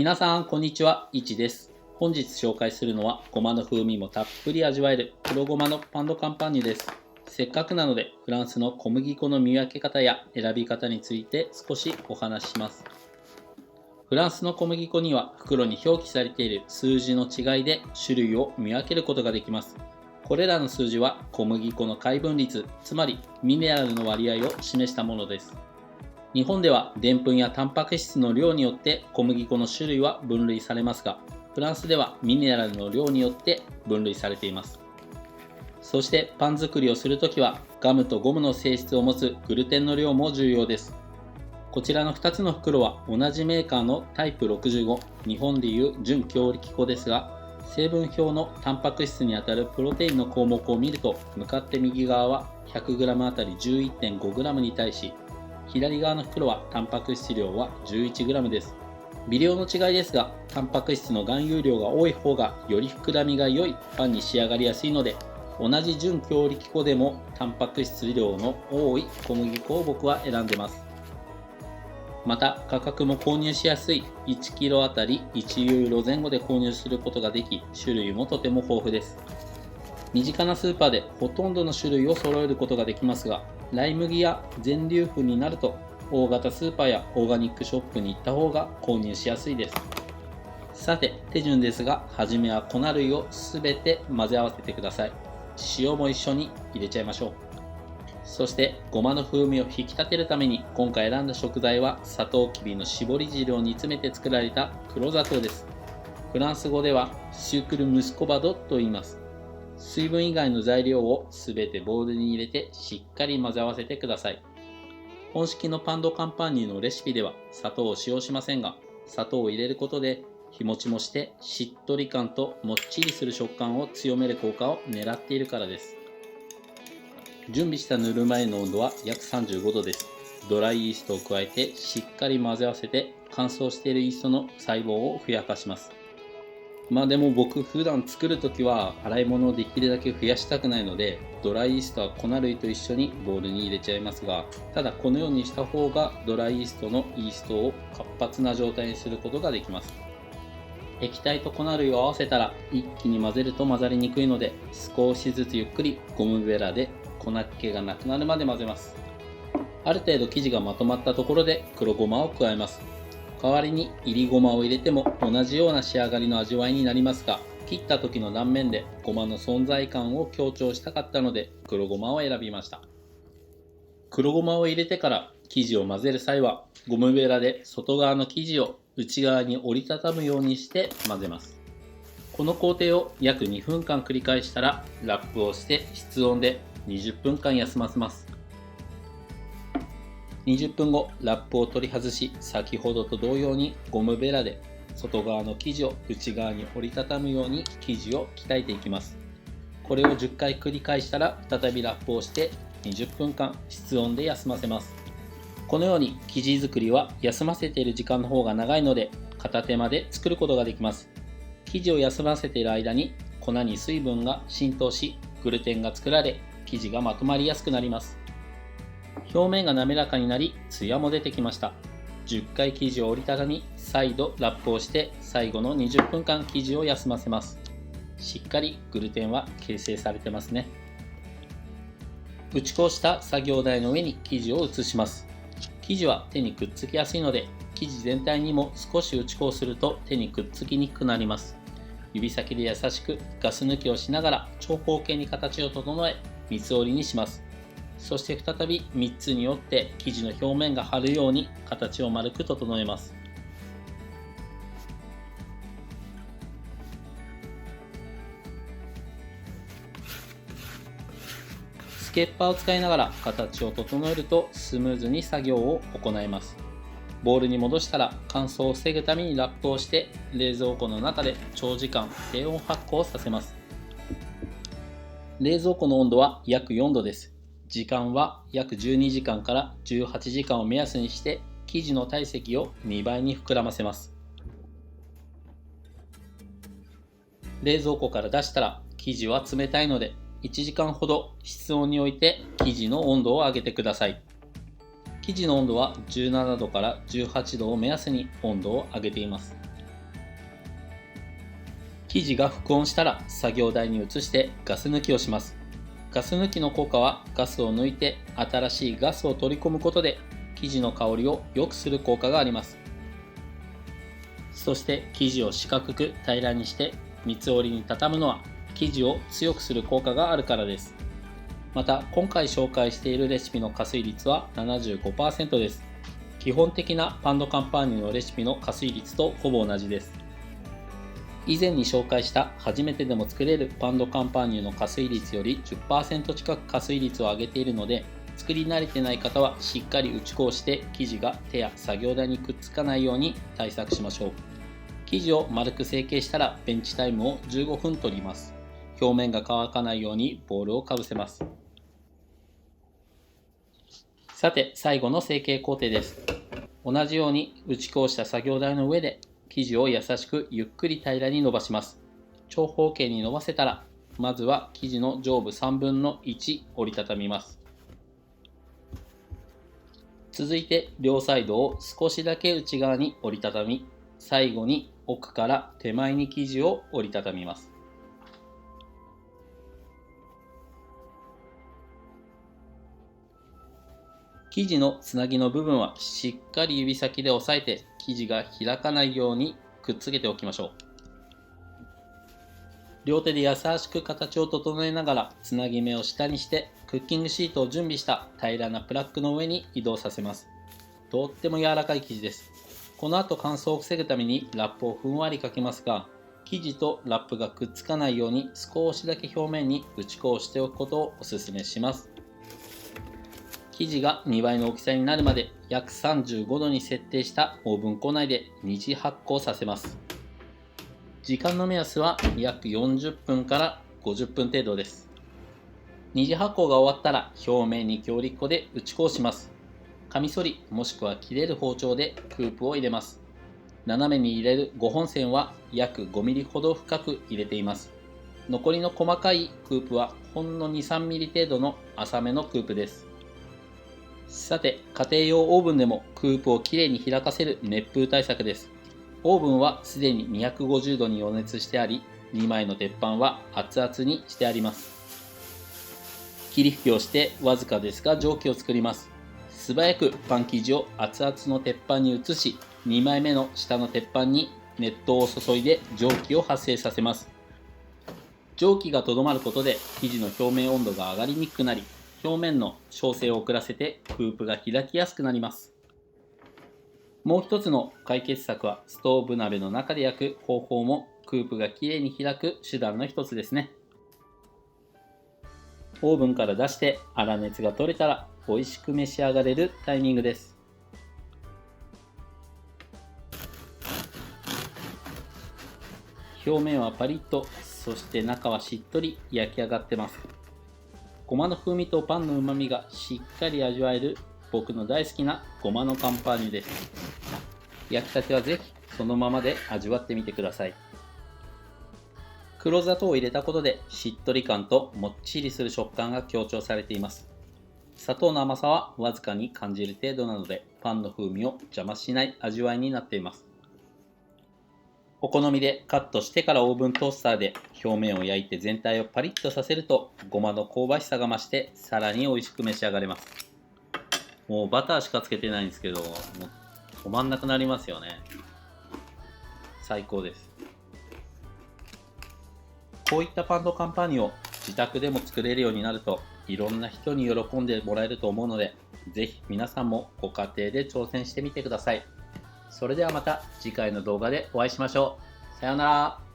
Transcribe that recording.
皆さん、こんにちは。いちです。本日紹介するのは、ごまの風味もたっぷり味わえる黒ごまのパンドカンパーニュです。せっかくなので、フランスの小麦粉の見分け方や選び方について少しお話しします。フランスの小麦粉には袋に表記されている数字の違いで種類を見分けることができます。これらの数字は小麦粉の配分率、つまりミネラルの割合を示したものです。日本ではでんぷんやタンパク質の量によって小麦粉の種類は分類されますが、フランスではミネラルの量によって分類されています。そしてパン作りをするときはガムとゴムの性質を持つグルテンの量も重要です。こちらの2つの袋は同じメーカーのタイプ65、日本でいう純強力粉ですが、成分表のタンパク質にあたるプロテインの項目を見ると、向かって右側は 100g あたり 11.5g に対し、左側の袋はタンパク質量は 11g です。微量の違いですが、タンパク質の含有量が多い方がより膨らみが良いパンに仕上がりやすいので、同じ純強力粉でもタンパク質量の多い小麦粉を僕は選んでます。また価格も購入しやすい 1kg あたり1ユーロ前後で購入することができ、種類もとても豊富です。身近なスーパーでほとんどの種類を揃えることができますが、ライ麦や全粒粉になると大型スーパーやオーガニックショップに行った方が購入しやすいです。さて手順ですが、はじめは粉類をすべて混ぜ合わせてください。塩も一緒に入れちゃいましょう。そしてごまの風味を引き立てるために今回選んだ食材はサトウキビの搾り汁を煮詰めて作られた黒砂糖です。フランス語ではシュクルムスコバドと言います。水分以外の材料をすべてボウルに入れてしっかり混ぜ合わせてください。本式のパンドカンパーニュのレシピでは砂糖を使用しませんが、砂糖を入れることで日持ちもしてしっとり感ともっちりする食感を強める効果を狙っているからです。準備したぬるま湯の温度は約35度です。ドライイーストを加えてしっかり混ぜ合わせて、乾燥しているイーストの細胞をふやかします。でも僕普段作るときは洗い物をできるだけ増やしたくないので、ドライイーストは粉類と一緒にボウルに入れちゃいますが、ただこのようにした方がドライイーストのイーストを活発な状態にすることができます。液体と粉類を合わせたら一気に混ぜると混ざりにくいので、少しずつゆっくりゴムベラで粉っ気がなくなるまで混ぜます。ある程度生地がまとまったところで黒ごまを加えます。代わりにいりごまを入れても同じような仕上がりの味わいになりますが、切った時の断面でごまの存在感を強調したかったので黒ごまを選びました。黒ごまを入れてから生地を混ぜる際は、ゴムベラで外側の生地を内側に折りたたむようにして混ぜます。この工程を約2分間繰り返したら、ラップをして室温で20分間休ませます。20分後、ラップを取り外し、先ほどと同様にゴムベラで外側の生地を内側に折りたたむように生地を鍛えていきます。これを10回繰り返したら、再びラップをして20分間室温で休ませます。このように生地作りは休ませている時間の方が長いので、片手間で作ることができます。生地を休ませている間に粉に水分が浸透し、グルテンが作られ、生地がまとまりやすくなります。表面が滑らかになり、ツヤも出てきました。10回生地を折りたたみ、再度ラップをして最後の20分間生地を休ませます。しっかりグルテンは形成されてますね。打ち粉をした作業台の上に生地を移します。生地は手にくっつきやすいので、生地全体にも少し打ち粉をすると手にくっつきにくくなります。指先で優しくガス抜きをしながら長方形に形を整え、三つ折りにします。そして再び3つに折って生地の表面が張るように形を丸く整えます。スケッパーを使いながら形を整えるとスムーズに作業を行えます。ボウルに戻したら乾燥を防ぐためにラップをして冷蔵庫の中で長時間低温発酵させます。冷蔵庫の温度は約4度です。時間は約12時間から18時間を目安にして生地の体積を2倍に膨らませます。冷蔵庫から出したら生地は冷たいので1時間ほど室温に置いて生地の温度を上げてください。生地の温度は17度から18度を目安に温度を上げています。生地が復温したら作業台に移してガス抜きをします。ガス抜きの効果はガスを抜いて新しいガスを取り込むことで生地の香りを良くする効果があります。そして生地を四角く平らにして三つ折りに畳むのは生地を強くする効果があるからです。また今回紹介しているレシピの加水率は 75% です。基本的なパンドカンパーニュのレシピの加水率とほぼ同じです。以前に紹介した初めてでも作れるパンドカンパーニュの加水率より 10% 近く加水率を上げているので、作り慣れてない方はしっかり打ち粉して生地が手や作業台にくっつかないように対策しましょう。生地を丸く成形したらベンチタイムを15分取ります。表面が乾かないようにボールをかぶせます。さて最後の成形工程です。同じように打ち粉をした作業台の上で生地を優しくゆっくり平らに伸ばします。長方形に伸ばせたら、まずは生地の上部3分の1折りたたみます。続いて両サイドを少しだけ内側に折りたたみ、最後に奥から手前に生地を折りたたみます。生地のつなぎの部分はしっかり指先で押さえて生地が開かないようにくっつけておきましょう。両手で優しく形を整えながらつなぎ目を下にしてクッキングシートを準備した平らなプラックの上に移動させます。とっても柔らかい生地です。この後乾燥を防ぐためにラップをふんわりかけますが、生地とラップがくっつかないように少しだけ表面に打ち粉をしておくことをおすすめします。生地が2倍の大きさになるまで約35度に設定したオーブン庫内で2次発酵させます。時間の目安は約40分から50分程度です。2次発酵が終わったら表面に強力粉で打ち粉をします。カミソリもしくは切れる包丁でクープを入れます。斜めに入れる5本線は約 5mm ほど深く入れています。残りの細かいクープはほんの 2,3mm 程度の浅めのクープです。さて、家庭用オーブンでもクープをきれいに開かせる熱風対策です。オーブンはすでに250度に予熱してあり、2枚の鉄板は熱々にしてあります。霧吹きをしてわずかですが蒸気を作ります。素早くパン生地を熱々の鉄板に移し、2枚目の下の鉄板に熱湯を注いで蒸気を発生させます。蒸気がとどまることで生地の表面温度が上がりにくくなり、表面の焼成を遅らせてクープが開きやすくなります。もう一つの解決策はストーブ鍋の中で焼く方法もクープがきれいに開く手段の一つですね。オーブンから出して粗熱が取れたら美味しく召し上がれるタイミングです。表面はパリッと、そして中はしっとり焼き上がってます。ごまの風味とパンのうまみがしっかり味わえる僕の大好きなごまのカンパーニュです。焼きたてはぜひそのままで味わってみてください。黒砂糖を入れたことでしっとり感ともっちりする食感が強調されています。砂糖の甘さはわずかに感じる程度なのでパンの風味を邪魔しない味わいになっています。お好みでカットしてからオーブントースターで表面を焼いて全体をパリッとさせるとごまの香ばしさが増してさらに美味しく召し上がれます。もうバターしかつけてないんですけど、もう止まんなくなりますよね。最高です。こういったパンドカンパーニュを自宅でも作れるようになるといろんな人に喜んでもらえると思うので、ぜひ皆さんもご家庭で挑戦してみてください。それではまた次回の動画でお会いしましょう。さようなら。